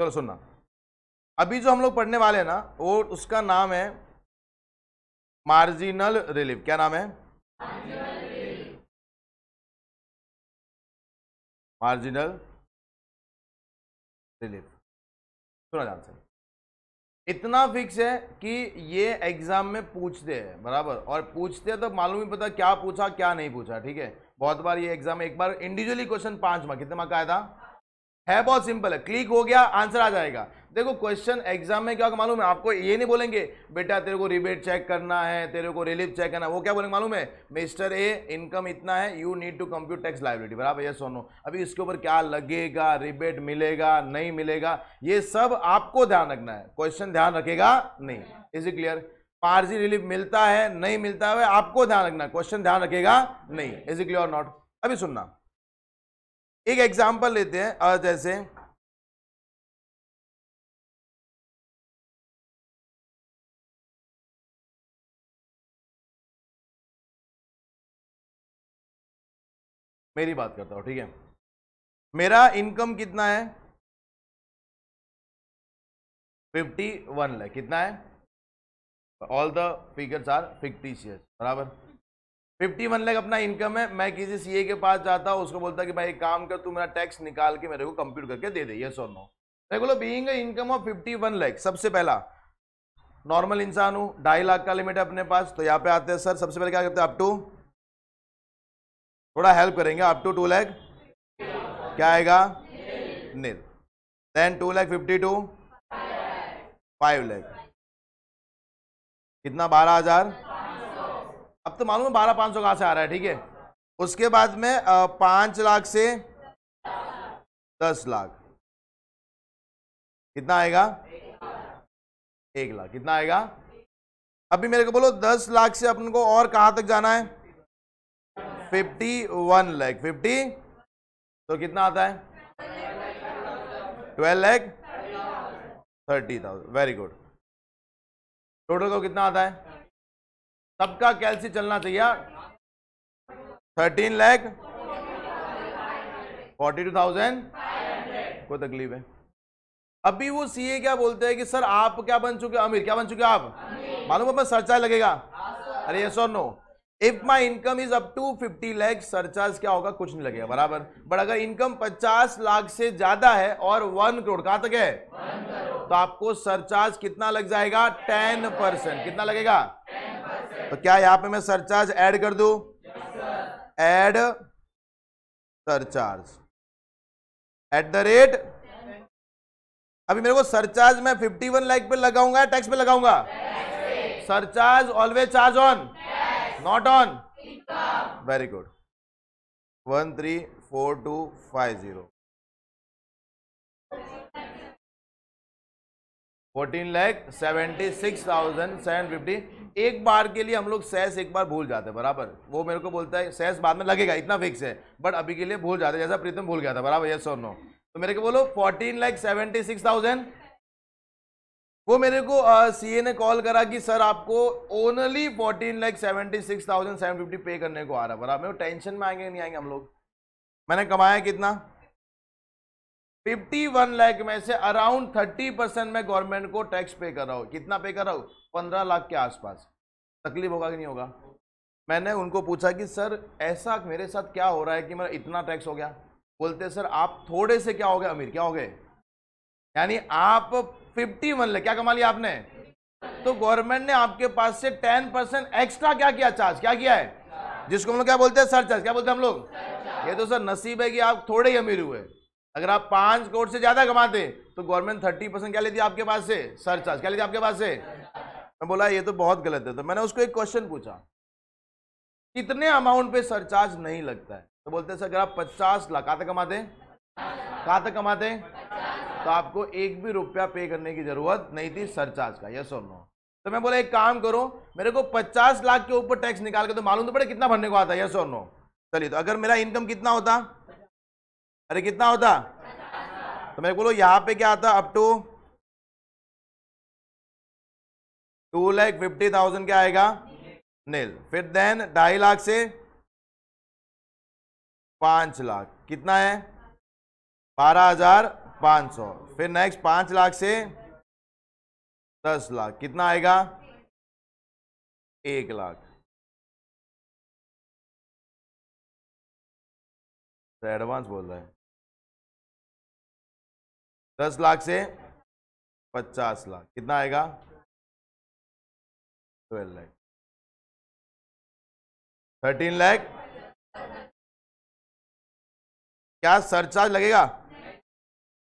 चलो सुनना, अभी जो हम लोग पढ़ने वाले हैं ना वो उसका नाम है मार्जिनल रिलीफ। क्या नाम है? Marginal relief. सुना ध्यान से, इतना फिक्स है कि ये एग्जाम में पूछते हैं बराबर, और पूछते हैं तो मालूम ही पता क्या पूछा क्या नहीं पूछा। ठीक है, बहुत बार ये एग्जाम में, एक बार इंडिविजुअली क्वेश्चन 5 मार्क, कितने मार्क का आया था? है बहुत सिंपल है, क्लिक हो गया आंसर आ जाएगा। देखो क्वेश्चन एग्जाम में क्या होगा मालूम है आपको, ये नहीं बोलेंगे बेटा तेरे को रिबेट चेक करना है, तेरे को रिलीफ चेक करना है, वो क्या बोलेंगे मालूम है, मिस्टर ए इनकम इतना है, you need to compute tax liability, बराबर, ये सुनो। अभी इसके ऊपर क्या लगेगा, रिबेट मिलेगा नहीं मिलेगा, ये सब आपको ध्यान रखना है, क्वेश्चन ध्यान रखेगा नहीं। Is it clear? Margin relief मिलता है नहीं मिलता है आपको ध्यान रखना है, क्वेश्चन ध्यान रखेगा नहीं। इज इट क्लियर और नॉट? अभी सुनना, एक एग्जांपल लेते हैं, जैसे मेरी बात करता हूं, ठीक है, मेरा इनकम कितना है? 51 लाख। कितना है? All the figures are fictitious, बराबर। 51 लाख अपना इनकम है। मैं किसी सीए के पास जाता हूं, उसको बोलता कि भाई एक काम कर, तू मेरा टैक्स निकाल के मेरे को कंप्यूट करके दे दे, यस और नो। बोलो बीइंग इनकम ऑफ 51 लाख, सबसे पहला नॉर्मल इंसान हूं, 2.5 लाख का लिमिट है अपने पास, तो यहाँ पे आते हैं सर, सबसे पहले क्या करते हैं, अप टू, थोड़ा हेल्प करेंगे, अप टू 2 लाख क्या आएगा? नील। देन 2 लाख 52, 5 लाख कितना? 12,000। अब तो मालूम है 12,500 कहां से आ रहा है, ठीक है। उसके बाद में 5 लाख से 10 लाख कितना आएगा? 1 लाख। कितना आएगा? अभी मेरे को बोलो 10 लाख से अपन को और कहां तक जाना है? 51 लाख। 50 तो कितना आता है? 12 लाख 30,000। Very good. टोटल को कितना आता है? सबका कैलसी चलना चाहिए। 13 लाख 42,000। कोई तकलीफ है? अभी वो सीए क्या बोलते हैं कि सर आप क्या बन चुके? अमीर। क्या बन चुके आप? मालूम है सरचार्ज लगेगा? अरे यस और no? If my income is up to 50 lakh, surcharge क्या होगा? कुछ नहीं लगेगा, बराबर। बट अगर इनकम 50 लाख से ज्यादा है और 1 करोड़, कहां तक है? तो आपको सरचार्ज कितना लग जाएगा? 10%। कितना लगेगा? तो क्या यहां पे मैं सरचार्ज ऐड कर दूं? Add surcharge at the rate, अभी मेरे को सरचार्ज मैं 51 लाख पे लगाऊंगा या टैक्स पे लगाऊंगा? Surcharge always charge on, not on. Very good. 134250, 14,76,750। एक बार के लिए हम लोग सेस एक बार भूल जाते हैं, बराबर। वो मेरे को बोलता है सेस बाद में लगेगा, इतना फिक्स है, बट अभी के लिए भूल जाते हैं, जैसा प्रीतम भूल गया था, बराबर। यस और नो? तो मेरे को बोलो 14,76,000। वो मेरे को सीए ने कॉल करा कि सर आपको ओनली 14,76,750 पे करने को आ रहा है, बराबर। मेरे टेंशन में आएंगे नहीं आएंगे हम लोग? मैंने कमाया कितना? 51 लाख में से अराउंड 30% मैं गवर्नमेंट को टैक्स पे कर रहा हूं। कितना पे कर रहा हूं? 15 लाख के आसपास। तकलीफ होगा कि नहीं होगा? मैंने उनको पूछा कि सर ऐसा मेरे साथ क्या हो रहा है कि मेरा इतना टैक्स हो गया? बोलते सर आप थोड़े से क्या हो गए? अमीर। क्या हो गए? यानी आप 51 लाख क्या कमा लिया आपने? तो गवर्नमेंट ने आपके पास से 10% एक्स्ट्रा क्या किया? चार्ज। क्या किया है? जिसको हम लोग क्या बोलते हैं? सरचार्ज। क्या बोलते हैं हम लोग? ये तो सर नसीब है कि आप थोड़े ही अमीर हुए। अगर आप 5 करोड़ से ज्यादा कमाते तो गवर्नमेंट 30% क्या लेती है आपके पास से? सरचार्ज। क्या लेती है आपके पास से? मैं बोला ये तो बहुत गलत है। तो मैंने उसको एक क्वेश्चन पूछा, कितने अमाउंट पे सरचार्ज नहीं लगता है? तो बोलते सर अगर आप 50 लाख कहां तक कमाते, तो आपको एक भी रुपया पे करने की जरूरत नहीं थी सरचार्ज का। यस और नो? तो मैं बोला एक काम करो, मेरे को 50 लाख के ऊपर टैक्स निकाल के तो मालूम तो पड़े कितना भरने को आता है। यस और नो? चलिए, तो अगर मेरा इनकम कितना होता? अरे कितना होता? तो मेरे बोलो यहां पे क्या आता? अप टू 2,50,000 क्या आएगा? नील। फिर देन 2.5 लाख से 5 लाख कितना है? 12,000 500, फिर नेक्स्ट 5 लाख से 10 लाख, कितना आएगा? 1 लाख। तो एडवांस बोल रहा है। 10 लाख से 50 लाख, कितना आएगा? 12 लाख। 13 लाख। क्या सरचार्ज लगेगा?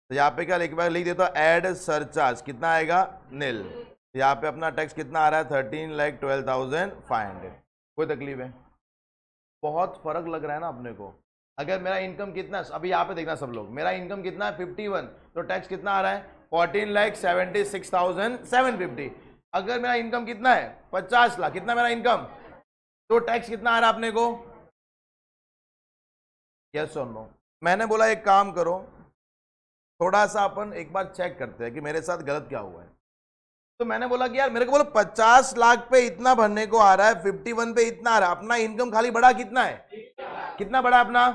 तो यहाँ पे क्या एक बार लिख देता हूँ, एड सरचार्ज, कितना आएगा? नील। तो यहाँ पे अपना टैक्स कितना आ रहा है? 13,12,500। कोई तकलीफ है? बहुत फर्क लग रहा है ना अपने को। अगर मेरा इनकम कितना, अभी यहाँ पे देखना सब लोग, मेरा इनकम कितना है? 51, तो टैक्स कितना आ रहा है? 14,76,750। अगर मेरा इनकम कितना है? 50 लाख, कितना मेरा इनकम, तो टैक्स कितना आ रहा है अपने को? यस और नो? मैंने बोला एक काम करो, थोड़ा सा अपन एक बार चेक करते हैं कि मेरे साथ गलत क्या हुआ है। तो मैंने बोला कि यार मेरे को बोलो 50 लाख पे इतना भरने को आ रहा है, 51 पे इतना आ रहा है, अपना इनकम खाली बढ़ा कितना है? कितना बढ़ा अपना?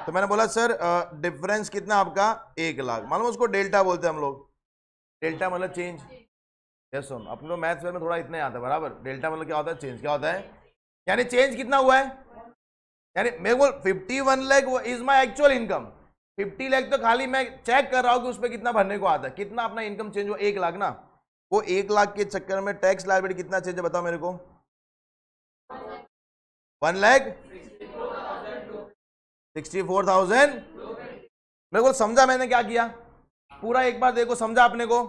तो मैंने बोला सर डिफरेंस कितना आपका? 1 लाख। मालूम उसको डेल्टा बोलते हैं हम लोग। डेल्टा मतलब चेंज। यस सुन, अपने लोग मैथ्स में थोड़ा इतना आता है बराबर। डेल्टा मतलब क्या होता है? चेंज। क्या होता है? यानी चेंज कितना हुआ है, यानी मेरे को 51 lakh is my actual income, 50 lakh तो खाली मैं चेक कर रहा हूं कि उस पर कितना भरने को आता है। कितना अपना इनकम चेंज हुआ? 1 लाख ना। वो 1 लाख के चक्कर में टैक्स लायबिलिटी कितना चेंज है बताओ मेरे को? 1,64,000। मेरे को समझा मैंने क्या किया? पूरा एक बार देखो, समझा अपने को?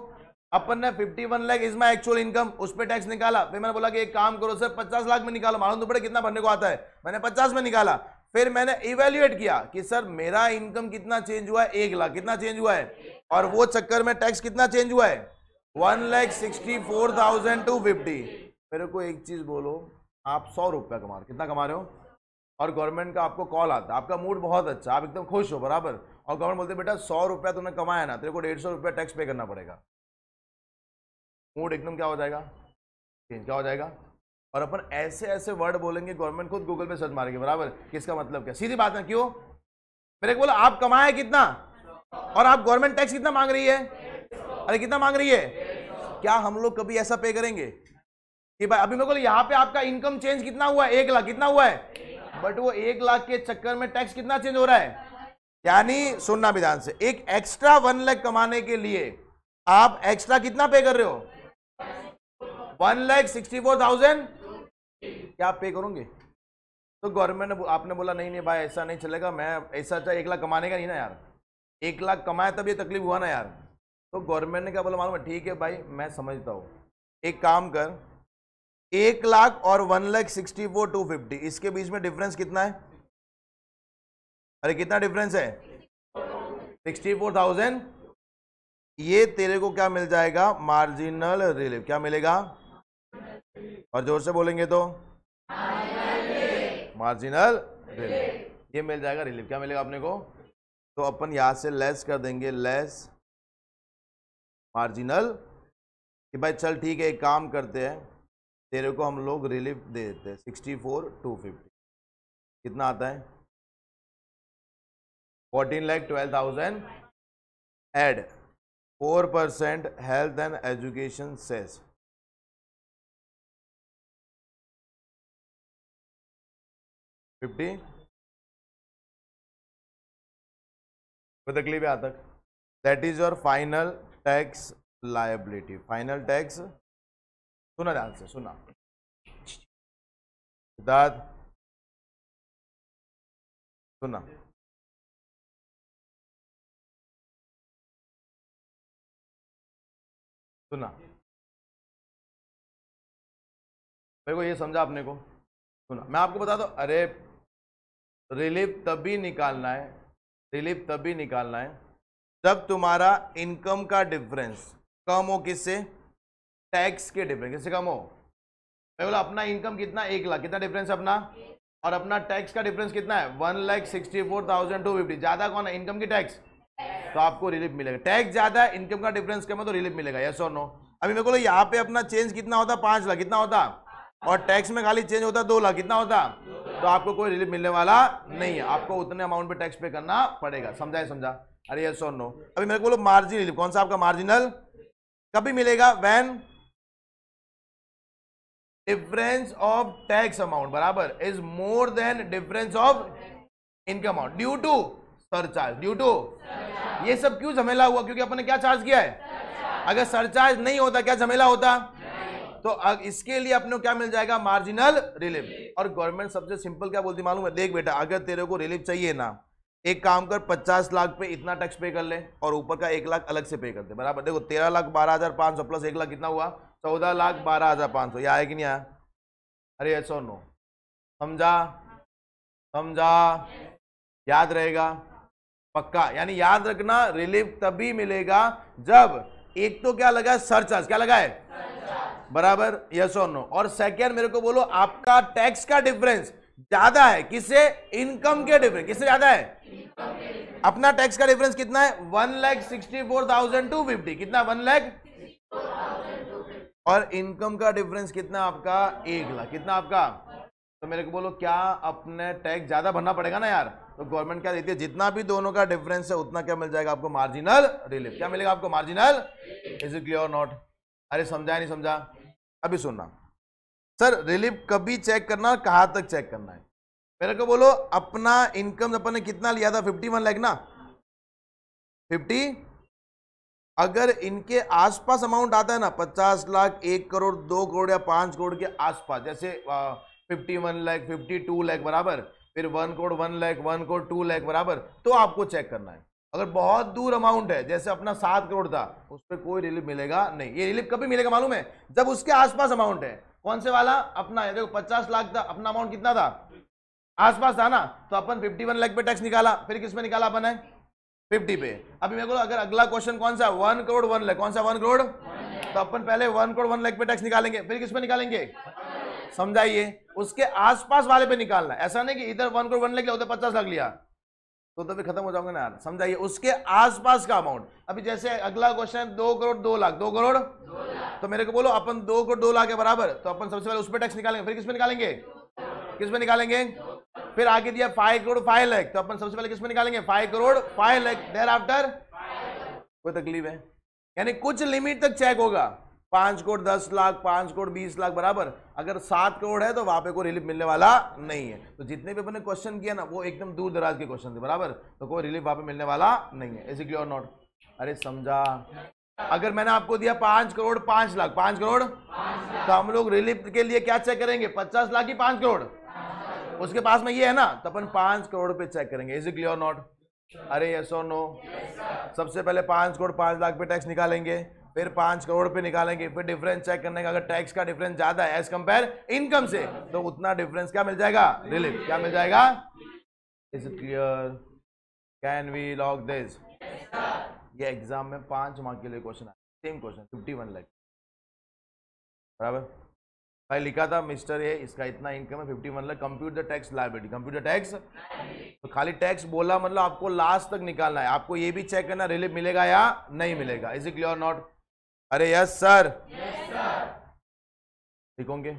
अपन ने 51 lakh is my actual income, उस पर टैक्स निकाला। फिर मैंने बोला कि एक काम करो सर 50 लाख में निकालो, मालूम तो पड़े कितना भरने को आता है। मैंने 50 में निकाला। फिर मैंने इवेल्युएट किया कि सर मेरा इनकम कितना चेंज हुआ है? 1 लाख। कितना चेंज हुआ है? और वो चक्कर में टैक्स कितना चेंज हुआ है? 1,64,250। मेरे को एक चीज बोलो, आप 100 रुपया कमा रहे हो, कितना कमा रहे हो? और गवर्नमेंट का आपको कॉल आता है, आपका मूड बहुत अच्छा, आप एकदम खुश हो बराबर, और गवर्नमेंट बोलते बेटा 100 रुपया तुमने कमाया ना, तेरे को 150 रुपया टैक्स पे करना पड़ेगा। मूड एकदम क्या हो जाएगा? चेंज। क्या हो जाएगा? और अपन ऐसे ऐसे वर्ड बोलेंगे, गवर्नमेंट खुद गूगल पे सर्च मारेंगे बराबर, किसका मतलब क्या? सीधी बात है। क्यों? मेरे को बोला आप कमाए कितना और आप गवर्नमेंट टैक्स कितना मांग रही है? अरे कितना मांग रही है? क्या हम लोग कभी ऐसा पे करेंगे कि भाई अभी मेरे को यहाँ पे आपका इनकम चेंज कितना हुआ है? 1 लाख। कितना हुआ है? बट वो 1 लाख के चक्कर में टैक्स कितना चेंज हो रहा है? यानी सुनना विधान से, एक एक्स्ट्रा 1 लाख कमाने के लिए आप एक्स्ट्रा कितना पे कर रहे हो? 1,64,000। क्या आप पे करोगे? तो गवर्नमेंट ने, आपने बोला नहीं नहीं भाई ऐसा नहीं चलेगा, मैं ऐसा चाहे 1 लाख कमाने का नहीं ना यार, 1 लाख कमाए तब ये तकलीफ हुआ ना यार। तो गवर्नमेंट ने क्या बोला मालूम है? ठीक है भाई मैं समझता हूँ, एक काम कर, 1 लाख और 1,64,250 इसके बीच में डिफरेंस कितना है? अरे कितना डिफरेंस है? 64,000। ये तेरे को क्या मिल जाएगा? Marginal relief. क्या मिलेगा? और जोर से बोलेंगे तो मार्जिनल रिलीफ। ये मिल जाएगा रिलीफ। क्या मिलेगा अपने को? तो अपन यहां से लेस कर देंगे, लेस मार्जिनल, कि भाई चल ठीक है एक काम करते हैं, तेरे को हम लोग रिलीफ दे देते हैं 64,250। कितना आता है? 14,12,000 add 4% health and education cess. कोई तकलीफ है यहाँ तक? That is your final tax liability. Final tax, सुना ध्यान से, सुना सिद्धार्थ, सुना। सुना, मेरे को ये समझा अपने को? सुना, मैं आपको बता दूं, अरे रिलीफ तभी निकालना है, रिलीफ तभी निकालना है जब तुम्हारा इनकम का डिफरेंस कम हो। किससे? टैक्स के डिफरेंस। किससे कम हो? मैं बोला अपना इनकम कितना? 1 लाख। कितना डिफरेंस अपना? और अपना टैक्स का डिफरेंस कितना है? 1,64,250। ज्यादा कौन है? इनकम की टैक्स, तो आपको रिलीफ मिलेगा। टैक्स ज्यादा है, इनकम का डिफरेंस कम है, तो रिलीफ मिलेगा। यस और नो? अभी मेरे को यहाँ पे अपना चेंज कितना होता? 5 लाख। कितना होता? और टैक्स में खाली चेंज होता 2 लाख। कितना होता? तो आपको कोई रिलीफ मिलने वाला नहीं है, आपको उतने अमाउंट पे टैक्स पे करना पड़ेगा। समझा है? समझा? अरे यस और नो। अभी मेरे को बोलो मार्जिनल रिलीफ कौन सा आपका मार्जिनल कभी मिलेगा, when difference of tax amount बराबर is more than difference of income amount due to surcharge, due to. ये सब क्यों झमेला हुआ, क्योंकि अपन ने क्या चार्ज किया है। अगर सरचार्ज नहीं होता क्या झमेला होता, तो इसके लिए अपने को क्या मिल जाएगा, मार्जिनल रिलीफ। और गवर्नमेंट सबसे सिंपल क्या बोलती मालूम है, देख बेटा अगर तेरे को रिलीफ चाहिए ना, एक काम कर 50 लाख पे इतना टैक्स पे कर ले और ऊपर का 1 लाख अलग से पे कर दे बराबर। देखो 13,12,500 प्लस 1 लाख कितना हुआ, 14,12,500। यह आया कि नहीं आया, अरे यस और नो, समझा समझा, याद रहेगा पक्का। यानी याद रखना रिलीफ तभी मिलेगा जब एक तो क्या लगा है, सरचार्ज, क्या लगा है बराबर, यस और नो। और सेकेंड मेरे को बोलो आपका टैक्स का डिफरेंस ज्यादा है किससे, इनकम के डिफरेंस, किससे ज्यादा है, अपना टैक्स का डिफरेंस कितना है 1,64,250, कितना 1 लाख, और इनकम का डिफरेंस कितना आपका 1 लाख, कितना आपका। तो मेरे को बोलो क्या अपने टैक्स ज्यादा भरना पड़ेगा ना यार, तो गवर्नमेंट क्या देती है, जितना भी दोनों का डिफरेंस है उतना क्या मिल जाएगा आपको, मार्जिनल रिलीफ। क्या मिलेगा आपको, मार्जिनल। इज इट क्लियर और नॉट। अरे समझा नहीं समझा, अभी सुनना सर, रिलीफ कभी चेक करना, कहां तक चेक करना है। मेरे को बोलो अपना इनकम अपन ने कितना लिया था, 51 लाख ना, 50, अगर इनके आसपास अमाउंट आता है ना 50 लाख, 1 करोड़, 2 करोड़ या 5 करोड़ के आसपास, जैसे 51 लाख, 52 लाख बराबर, फिर 1 करोड़ 1 लाख, 1 करोड़ 2 लाख बराबर, तो आपको चेक करना है। अगर बहुत दूर अमाउंट है, जैसे अपना 7 करोड़ था, उस पर कोई रिलीफ मिलेगा नहीं। ये रिलीफ कभी मिलेगा मालूम है, जब उसके आसपास अमाउंट है। कौन से वाला, अपना है, देखो 50 लाख था, अपना अमाउंट कितना था, आसपास था ना, तो अपन 51 लाख पे टैक्स निकाला, फिर किस पे निकाला अपन है, 50 पे। अभी मेरे को अगर अगला क्वेश्चन कौन सा, 1 करोड़ 1 लाख, कौन सा 1 करोड़, तो अपन पहले 1 करोड़ 1 लाख पे टैक्स निकालेंगे, फिर किस पे निकालेंगे, समझाइए, उसके आसपास वाले पे निकालना। ऐसा नहीं कि इधर 1 करोड़ 1 लाख लिया, उधर 50 लाख लिया, तो फिर खत्म हो जाओगे ना यार। समझाइए, उसके आसपास का अमाउंट। अभी जैसे अगला क्वेश्चन 2 करोड़ 2 लाख, 2 करोड़, तो मेरे को बोलो अपन 2 करोड़ 2 लाख के बराबर, तो अपन सबसे पहले उस पर टैक्स निकालेंगे, फिर किस पे निकालेंगे, किस पे निकालेंगे, फिर आगे दिया 5 करोड़ 5 लाख, तो अपन सबसे पहले किस पे निकालेंगे, 5 करोड़ 5 लाख, देयर आफ्टर। कोई तकलीफ है, यानी कुछ लिमिट तक चेक होगा, 5 करोड़ 10 लाख, 5 करोड़ 20 लाख बराबर। अगर 7 करोड़ है तो वहां पे कोई रिलीफ मिलने वाला नहीं है। तो जितने भी अपने क्वेश्चन किया ना, वो एकदम दूर दराज के क्वेश्चन थे बराबर, तो कोई रिलीफ वहां पे मिलने वाला नहीं है। इज इट क्लियर और नॉट। अरे समझा, अगर मैंने आपको दिया 5 करोड़ 5 लाख, 5 करोड़, तो हम लोग रिलीफ के लिए क्या चेक करेंगे, 50 लाख की 5 करोड़, उसके पास में ये है ना, तो अपन 5 करोड़ पे चेक करेंगे। इज इट क्लियर और नॉट। अरे यस और नो। सबसे पहले 5 करोड़ 5 लाख पे टैक्स निकालेंगे, फिर 5 करोड़ पे निकालेंगे, फिर डिफरेंस चेक करने का, अगर टैक्स का डिफरेंस ज्यादा है एज कंपेयर इनकम से, तो उतना डिफरेंस क्या मिल जाएगा, रिलीफ। क्या मिल जाएगा, is it clear, can we log this. ये एग्जाम में 5 मार्क के लिए क्वेश्चन है, सेम क्वेश्चन 51 लाख बराबर। भाई लिखा था मिस्टर ए, इसका इतना इनकम है 51 lakh, compute the tax liability, compute the tax. तो खाली टैक्स बोला मतलब आपको लास्ट तक निकालना है, आपको ये भी चेक करना रिलीफ मिलेगा या नहीं मिलेगा। इज इट क्लियर और नॉट। अरे यस सर, ठीक होंगे।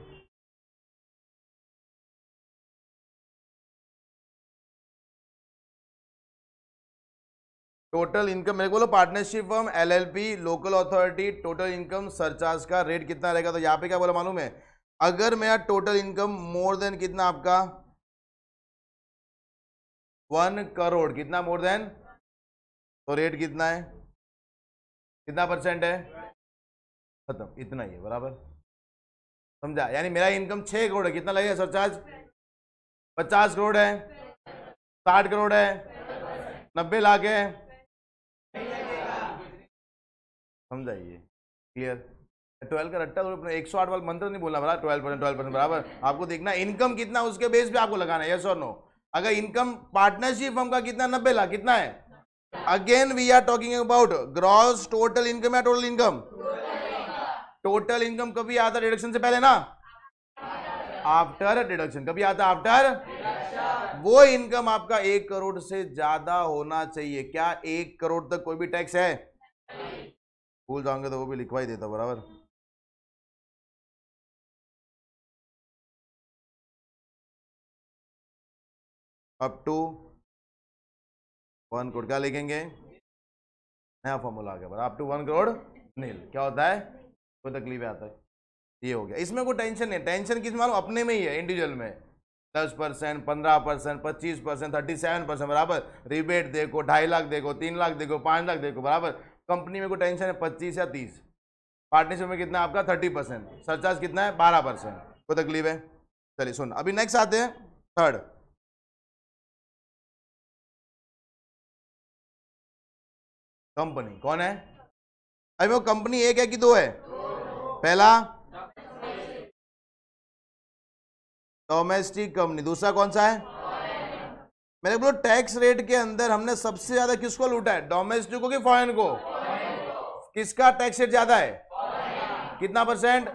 टोटल इनकम मेरे को बोलो, partnership firm, LLP, local authority, total income surcharge का रेट कितना रहेगा। तो यहाँ पे क्या बोला मालूम है, अगर मेरा टोटल इनकम मोर देन कितना आपका 1 करोड़, कितना मोर देन, तो रेट कितना है, कितना परसेंट है, खत्म, इतना ही है बराबर। समझा, यानी मेरा इनकम 6 करोड़ है, कितना लगेगा सरचार्ज, 50 करोड़ है, 60 करोड़ है, 90 लाख है, समझाइए, क्लियर। 12 का रट्टा, 108 वाला मंत्र नहीं बोलना बराबर, 12% बराबर। आपको देखना इनकम कितना, उसके बेस पे आपको लगाना है, यस और नो। अगर इनकम पार्टनरशिप फर्म का कितना, 90 लाख, कितना है, again we are talking about gross total income या टोटल इनकम। टोटल इनकम कभी आता डिडक्शन से पहले ना, आफ्टर डिडक्शन, कभी आता आफ्टर। वो इनकम आपका 1 करोड़ से ज्यादा होना चाहिए। क्या 1 करोड़ तक कोई भी टैक्स है, भूल जाओगे तो वो भी लिखवा ही देता बराबर। अप टू 1 करोड़ क्या लिखेंगे, नया फॉर्मूला आ गया बराबर, अप टू 1 करोड़ नील क्या होता है, कोई तकलीफ आता है, ये हो गया। इसमें कोई टेंशन नहीं, टेंशन किस मालूम, अपने में ही है इंडिविजुअल में। 10%, 15%, 25%, 37% बराबर। रिबेट देखो, 2.5 लाख देखो, 3 लाख देखो, 5 लाख देखो बराबर। कंपनी में कोई टेंशन है 25 या 30। पार्टनरशिप में कितना है आपका 30%, सरचार्ज कितना है 12%, कोई तकलीफ है। चलिए सुन, अभी नेक्स्ट आते हैं थर्ड। कंपनी कौन है, अभी वो कंपनी एक है कि दो है, पहला डोमेस्टिक कंपनी, दूसरा कौन सा है, मैंने बोला टैक्स रेट के अंदर हमने सबसे ज्यादा किसको लूटा है, डोमेस्टिक को कि फॉरेन को, किसका टैक्स रेट ज्यादा है, कितना परसेंट,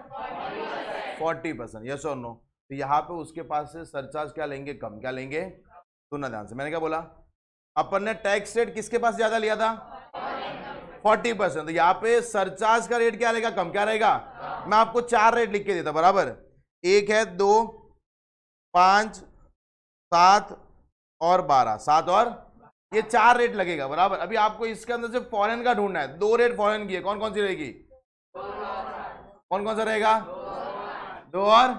40%, यस और नो। तो यहाँ पे उसके पास से सरचार्ज क्या लेंगे, कम, क्या लेंगे, सुनना ध्यान से, मैंने क्या बोला, अपन ने टैक्स रेट किसके पास ज्यादा लिया था, 40%, तो यहाँ पे सरचार्ज का रेट क्या रहेगा, कम, क्या रहेगा। मैं आपको 4 रेट लिख के देता बराबर, एक है 2, 5, 7 और 12, 7 और ये 4 रेट लगेगा बराबर। अभी आपको इसके अंदर से फॉरेन का ढूंढना है, 2 रेट फॉरेन की है, कौन कौन सी रहेगी, कौन कौन सा रहेगा, 2 और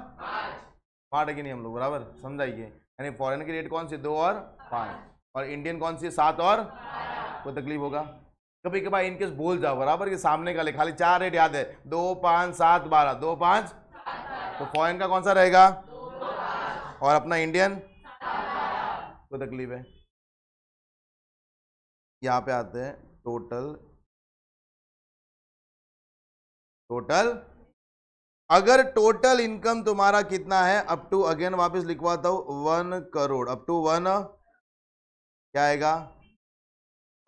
5 कि नहीं हम लोग बराबर समझाइए, यानी फॉरेन की रेट कौन सी 2 और 5, और इंडियन कौन सी 7 और, कोई तकलीफ होगा, कभी कभार इनकेस भूल जाओ बराबर कि सामने का ले, खाली 4 रेट याद है, 2, 5, 7, 12, 2, 5, तो फॉरेन का कौन सा रहेगा, और अपना इंडियन, कोई तकलीफ है। यहां पे आते हैं टोटल, टोटल अगर टोटल इनकम तुम्हारा कितना है, अप टू, अगेन वापस लिखवाता हूं, 1 करोड़, अप टू 1 क्या आएगा,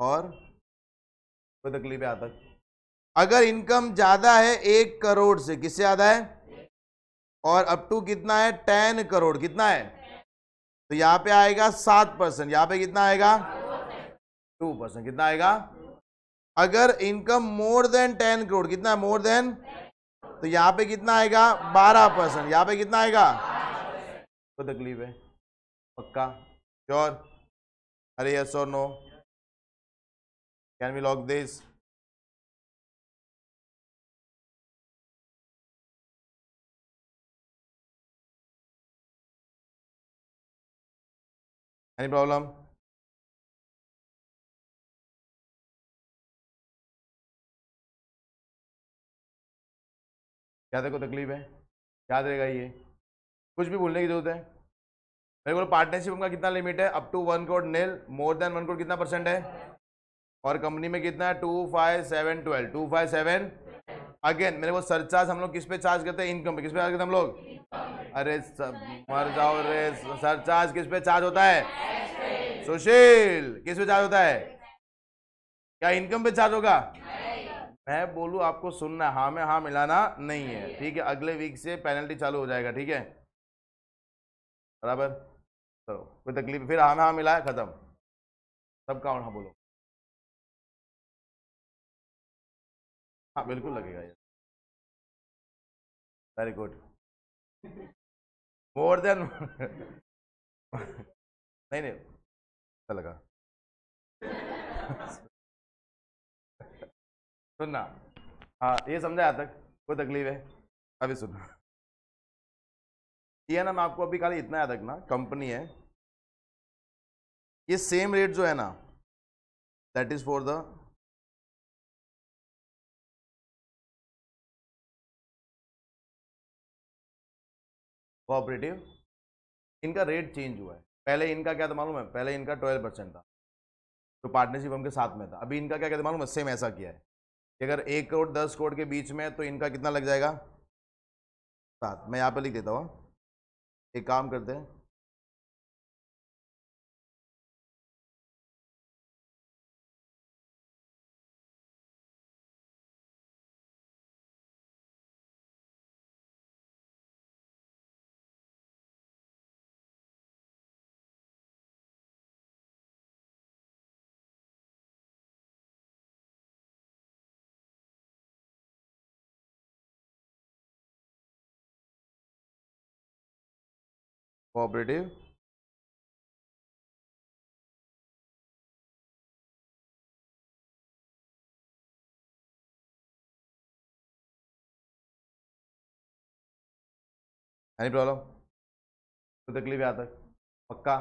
और कोई तकलीफ है यहां तक, अगर इनकम ज्यादा है 1 करोड़ से, किससे ज्यादा है, और अप टू कितना है 10 करोड़, कितना है, तो यहां पे आएगा 7%, यहां पे कितना आएगा 2%, कितना आएगा। अगर इनकम मोर देन 10 करोड़, कितना है मोर देन, तो यहां पे कितना आएगा 12%, यहां पे कितना आएगा, तो तकलीफ है, पक्का, श्योर, अरे यस और no, can we lock this, any problem, क्या देखो तकलीफ है, याद रहेगा ये, कुछ भी भूलने की जरूरत है। मेरे को पार्टनरशिप का कितना लिमिट है, up to 1 crore nil, more than 1 crore कितना परसेंट है, और कंपनी में कितना है 2, 5, 7, 12, 2, 5, 7, अगेन मेरे को सरचार्ज हम लोग किस पे चार्ज करते हैं, इनकम पे, किस पे चार्ज करते हैं हम लोग, अरे मर जाओ रे, सरचार्ज किस पे चार्ज होता है, सुशील किस पे चार्ज होता है, क्या इनकम पे चार्ज होगा, मैं बोलूं आपको सुनना, हाँ में हाँ मिलाना नहीं है, ठीक है, अगले वीक से पेनल्टी चालू हो जाएगा, ठीक है बराबर, तो कोई तकलीफ, फिर हाँ में हाँ मिलाया खत्म, सबका हाँ बोलो, हाँ बिल्कुल लगेगा यार, वेरी गुड, मोर देन नहीं नहीं, अच्छा लगा सुनना, हाँ ये समझा यहाँ तक, कोई तकलीफ है, अभी सुनो, ये ना मैं आपको अभी खाली इतना याद रखना, कंपनी है, ये सेम रेट जो है ना, that is for the cooperative, इनका रेट चेंज हुआ है, पहले इनका क्या था मालूम है, पहले इनका 12% था, तो पार्टनरशिप हम के साथ में था, अभी इनका क्या कहते मालूम है, सेम ऐसा किया है कि अगर 1 करोड़ 10 करोड़ के बीच में है तो इनका कितना लग जाएगा 7, मैं यहाँ पे लिख देता हूँ, एक काम करते हैं, कोऑपरेटिव एनी प्रॉब्लम? कोई तकलीफ यहाँ तक? पक्का?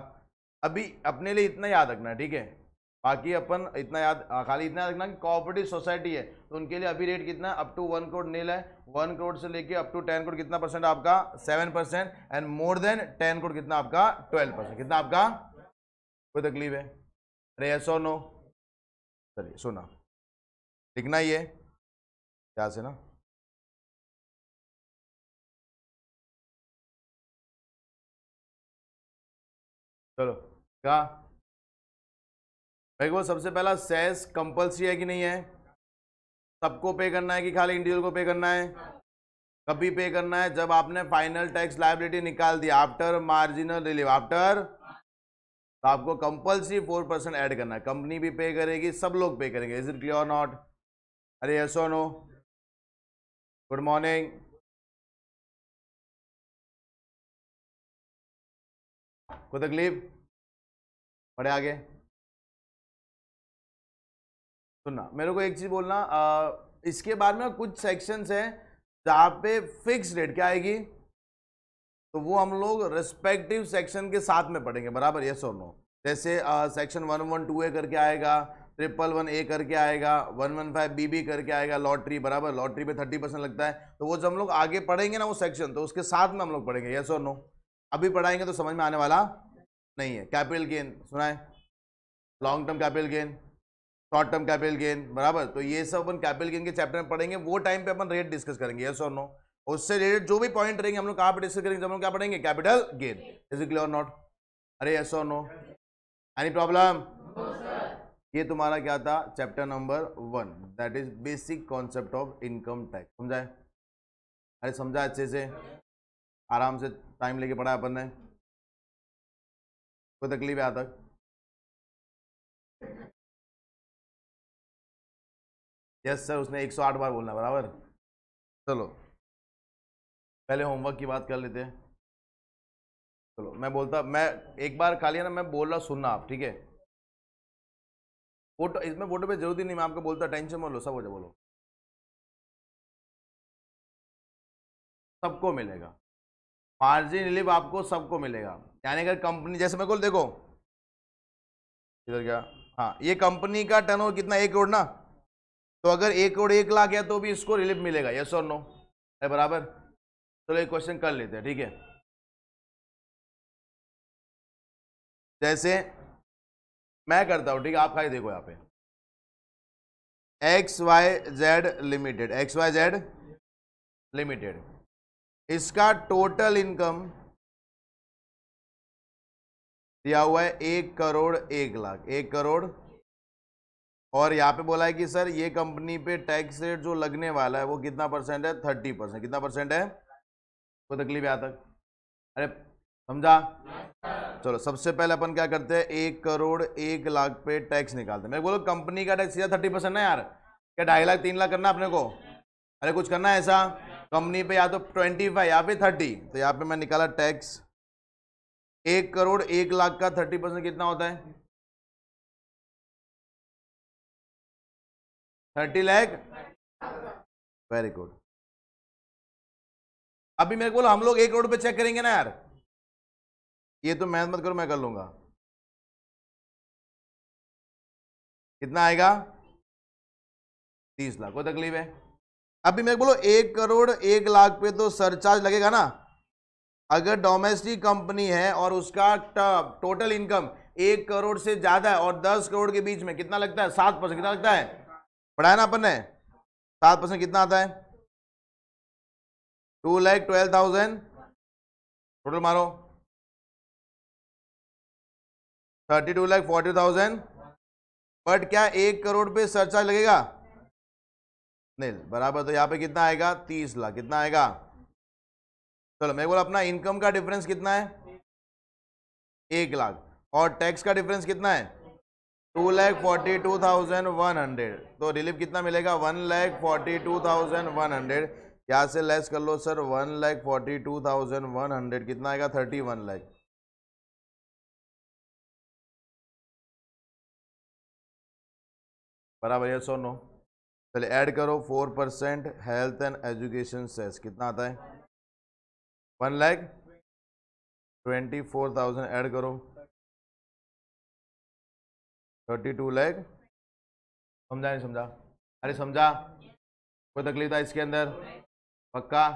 अभी अपने लिए इतना याद रखना है, ठीक है? बाकी अपन इतना याद, खाली इतना याद रखना कि कोऑपरेटिव सोसाइटी है तो उनके लिए अभी रेट कितना है, अप टू 1 करोड़ नील है। 1 करोड़ से लेके अप टू 10 करोड़ कितना परसेंट आपका? 7%। एंड मोर देन 10 करोड़ कितना आपका? 12%। कितना आपका? कोई तकलीफ है? अरे यस और नो? चलिए सुना, लिखना ही है क्या से ना। चलो क्या भाई, वो सबसे पहला सेस कंपल्सरी है कि नहीं है? सबको पे करना है कि खाली इंडिविजुअल को पे करना है? कभी पे करना है जब आपने फाइनल टैक्स लायबिलिटी निकाल दिया, आफ्टर मार्जिनल रिलीव, आफ्टर। तो आपको कंपल्सरी 4% ऐड करना है। कंपनी भी पे करेगी, सब लोग पे करेंगे। इज इट क्लियर और नॉट? अरे यस और नो? Good morning. कोई तकलीफ? बढ़े आगे सुनना, मेरे को एक चीज बोलना, इसके बाद में कुछ सेक्शंस हैं जहाँ पे फिक्स रेट क्या आएगी, तो वो हम लोग रिस्पेक्टिव सेक्शन के साथ में पढ़ेंगे, बराबर? यस और नो? जैसे सेक्शन 112A करके आएगा, 111A करके आएगा, 115BB करके आएगा, लॉटरी, बराबर? लॉटरी पे 30% लगता है, तो वो जब हम लोग आगे पढ़ेंगे ना वो सेक्शन, तो उसके साथ में हम लोग पढ़ेंगे। यस और नो? अभी पढ़ाएंगे तो समझ में आने वाला नहीं है। कैपिटल गेन सुना है? Long term capital gain, short term capital gain, बराबर? तो ये सब अपन कैपिटल गेन के चैप्टर में पढ़ेंगे। वो टाइम पे अपन रेट डिस्कस करेंगे। यस और नो? उससे रिलेटेड जो भी पॉइंट रहेंगे हम लोग कहाँ पे डिस्कस करेंगे, जब हम लोग क्या पढ़ेंगे? Capital gain. Is it clear और नॉट? अरे यस और नो? Any problem? ये तुम्हारा क्या था? Chapter number 1, that is basic concept of income tax. समझा है? अरे समझा अच्छे से, आराम से टाइम लेके पढ़ा अपन ने? कोई तकलीफ है यहाँ तक? यस सर, उसने 108 बार बोलना, बराबर? चलो पहले होमवर्क की बात कर लेते हैं। चलो मैं एक बार खाली है ना, मैं बोल रहा सुनना आप, ठीक है? फोटो इसमें फोटो पे जरूरत ही नहीं, मैं आपको बोलता, टेंशन मत लो, सब हो जाए। बोलो सबको मिलेगा मार्जिन रिलीफ, आपको सबको मिलेगा। यानी अगर कंपनी, जैसे मेरे को देखो इधर क्या, हाँ ये कंपनी का टर्नओवर कितना? 1 करोड़ ना, तो अगर 1 करोड़ 1 लाख है तो भी इसको रिलीफ मिलेगा। यस और नो? है बराबर? चलो एक क्वेश्चन कर लेते हैं, ठीक है? जैसे मैं करता हूं, ठीक है? आप खाली देखो यहाँ पे, XYZ लिमिटेड, XYZ लिमिटेड, इसका टोटल इनकम दिया हुआ है 1 करोड़ 1 लाख, 1 करोड़। और यहाँ पे बोला है कि सर ये कंपनी पे टैक्स रेट जो लगने वाला है वो कितना परसेंट है? 30%। कितना परसेंट है? कोई तकलीफ है यहाँ तक? अरे समझा? चलो सबसे पहले अपन क्या करते हैं, 1 करोड़ 1 लाख पे टैक्स निकालते हैं। मैं बोलो कंपनी का टैक्स सीधा 30% ना यार, क्या 2.5 लाख 3 लाख करना अपने को? अरे कुछ करना है ऐसा? कंपनी पे या तो 25 या फिर 30, तो यहाँ पे मैं निकाला टैक्स। 1 करोड़ 1 लाख का 30% कितना होता है? 30 लाख। Very good. अभी मेरे को बोलो हम लोग 1 करोड़ पे चेक करेंगे ना यार, ये तो मेहनत मत करो, मैं कर लूंगा। कितना आएगा? 30 लाख। कोई तकलीफ है? अभी मेरे को बोलो 1 करोड़ 1 लाख पे तो सरचार्ज लगेगा ना। अगर डोमेस्टिक कंपनी है और उसका टोटल इनकम 1 करोड़ से ज्यादा है और 10 करोड़ के बीच में, कितना लगता है? 7%। कितना लगता है? पढ़ाया ना अपन ने? 7% कितना आता है? 2,12,000। टोटल मारो, 32,40,000। बट क्या 1 करोड़ पे सरचार्ज लगेगा? नहीं, बराबर। तो यहाँ पे कितना आएगा? 30 लाख। कितना आएगा? चलो मेरे बोला अपना इनकम का डिफरेंस कितना है? 1 लाख। और टैक्स का डिफरेंस कितना है? 2,42,100। तो रिलीफ कितना मिलेगा? 1,42,100। यहाँ से लेस कर लो सर, 1,42,100 कितना आएगा? 31 लाख। बराबर? यस और नो? चलिए ऐड करो 4% हेल्थ एंड एजुकेशन सेस, कितना आता है? 1,24,000 ऐड करो, 32 लाख। समझा नहीं समझा? अरे समझा? कोई तकलीफ था इसके अंदर? पक्का?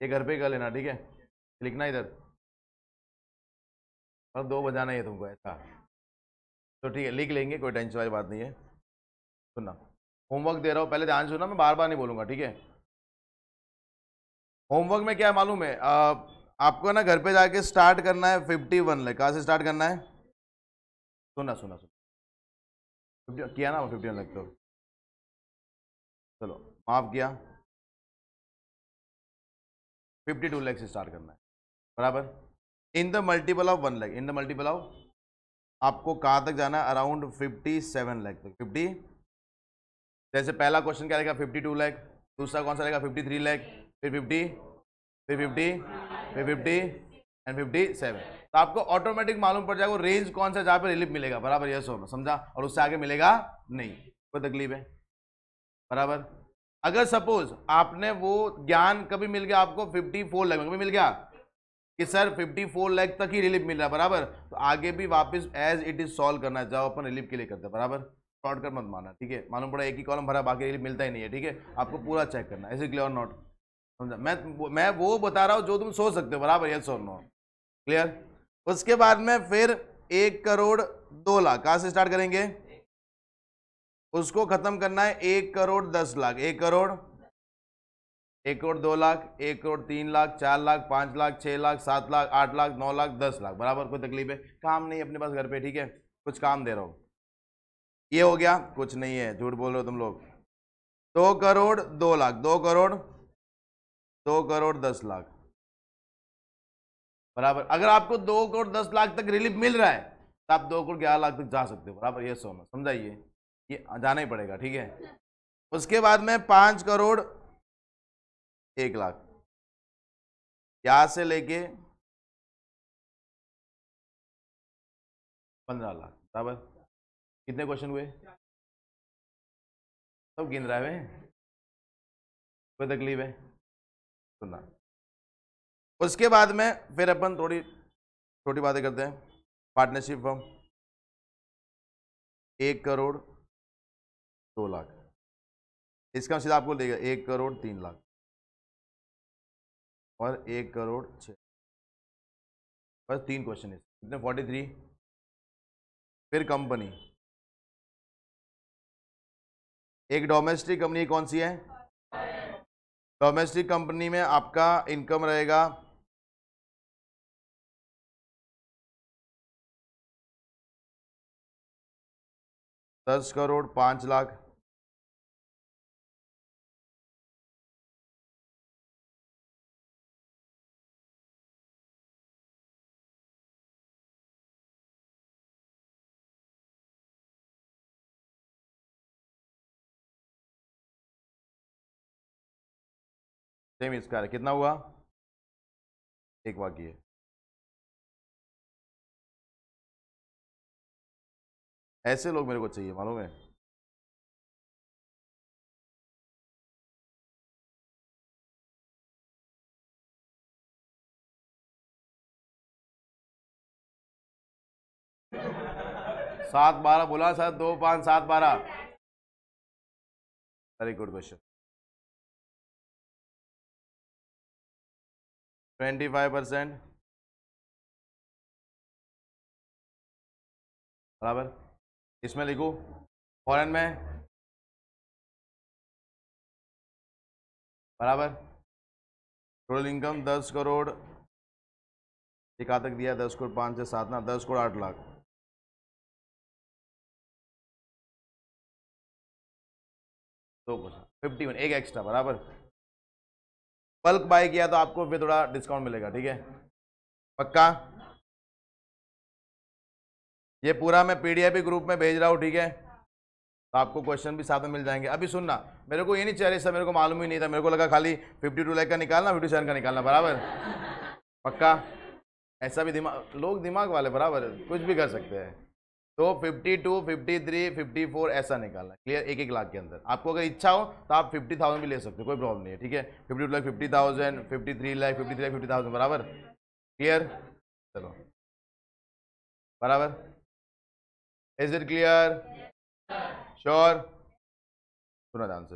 ये घर पे कर लेना, ठीक है? लिखना इधर, अब 2 बजाना है तुमको, ऐसा तो ठीक है, लिख लेंगे, कोई टेंशन वाली बात नहीं है। सुनना, होमवर्क दे रहा हूँ, पहले ध्यान सुनना, मैं बार बार नहीं बोलूंगा, ठीक है? होमवर्क में क्या है मालूम है? आपको ना घर पे जाके स्टार्ट करना है 51 लाख। कहाँ से स्टार्ट करना है? सुनना सुनना सुनना, 50 किया ना, 51 लाख तो चलो माफ किया, 52 लाख से स्टार्ट करना है, बराबर? In the multiple of 1 lakh, in the multiple of, आपको कहाँ तक जाना है? अराउंड 57 लाख तक। 50, जैसे पहला क्वेश्चन क्या रहेगा? 52 लाख। दूसरा कौन सा रहेगा? 53 लाख, फिर 50, फिर 50, फिर 50 एंड 57। तो आपको ऑटोमेटिक मालूम पड़ जाएगा रेंज कौन सा जहाँ पे रिलीफ मिलेगा, बराबर? यस और नो, समझा? और उससे आगे मिलेगा नहीं, कोई तकलीफ है? बराबर? अगर सपोज आपने वो ज्ञान कभी मिल गया आपको 54 लाख में, कभी मिल गया कि सर 54 लाख तक ही रिलीफ मिल रहा है, बराबर? तो आगे भी वापस एज इट इज सॉल्व करना, जाओ अपन रिलीफ के लिए करते हैं, बराबर? शॉर्टकट मत मारना, ठीक है? मालूम पड़ा एक ही कॉलम भरा, बाकी रिलीफ मिलता ही नहीं है, ठीक है? आपको पूरा चेक करना, ऐसे क्लियर और नॉट? समझा? मैं वो बता रहा हूँ जो तुम सोच सकते हो, बराबर? यस और नो, क्लियर? उसके बाद में फिर 1 करोड़ 2 लाख, कहाँ से स्टार्ट करेंगे? उसको खत्म करना है 1 करोड़ 10 लाख। 1 करोड़ 2 लाख, 1 करोड़ 3 लाख, 4 लाख, 5 लाख, 6 लाख, 7 लाख, 8 लाख, 9 लाख, 10 लाख, बराबर? कोई तकलीफ है? काम नहीं अपने पास घर पे, ठीक है? कुछ काम दे रहा हूँ, ये हो गया? कुछ नहीं है, झूठ बोल रहे हो तुम लोग। 2 करोड़ 2 लाख, 2 करोड़ 10 लाख, बराबर? अगर आपको 2 करोड़ 10 लाख तक रिलीफ मिल रहा है तो आप 2 करोड़ 11 लाख तक जा सकते हो, बराबर? ये सोना, समझाइए, ये जाना ही पड़ेगा, ठीक है? उसके बाद में 5 करोड़ 1 लाख, यहां से लेके 15 लाख, बराबर? कितने क्वेश्चन हुए? सब गिन रहा है, कोई तकलीफ है? सुनना, उसके बाद में फिर अपन थोड़ी छोटी बातें करते हैं। पार्टनरशिप फर्म 1 करोड़ 2 लाख, इसका सीधा आपको देगा 1 करोड़ 3 लाख और 1 करोड़ 6, बस 3 क्वेश्चन है, कितने? 43। फिर कंपनी, एक डोमेस्टिक कंपनी कौन सी है? डोमेस्टिक कंपनी में आपका इनकम रहेगा 10 करोड़ 5 लाख, सेम इसका है, कितना हुआ? एक बाकी है। ऐसे लोग मेरे को चाहिए, मालूम है? सात 12 बोला सर, 2 5 7 12। Very good question. 25%, बराबर? इसमें लिखो फॉरेन में, बराबर? टोटल इनकम 10 करोड़, ये कहाँ तक दिया? 10 करोड़ 5 से 7 ना, 10 करोड़ 8 लाख। दो क्वेश्चन 51, एक एक्स्ट्रा, बराबर? बल्क बाय किया तो आपको फिर थोड़ा डिस्काउंट मिलेगा, ठीक है? पक्का? ये पूरा मैं पीडीएफ ग्रुप में भेज रहा हूँ, ठीक है? तो आपको क्वेश्चन भी साथ में मिल जाएंगे। अभी सुनना, मेरे को ये नहीं चाहिए सर, मेरे को मालूम ही नहीं था, मेरे को लगा खाली 52 लाख का निकालना, 57 का निकालना, बराबर? पक्का? ऐसा भी दिमाग, लोग दिमाग वाले, बराबर? कुछ भी कर सकते हैं। तो 52, 53, 54 ऐसा निकालना, क्लियर, एक एक लाख के अंदर। आपको अगर इच्छा हो तो आप 50,000 भी ले सकते हो, कोई प्रॉब्लम नहीं है, ठीक है। 52 लाख 50,000, 53 लाख 50,000 बराबर, क्लियर। चलो बराबर, इज इट क्लियर, श्योर। सुना ध्यान से।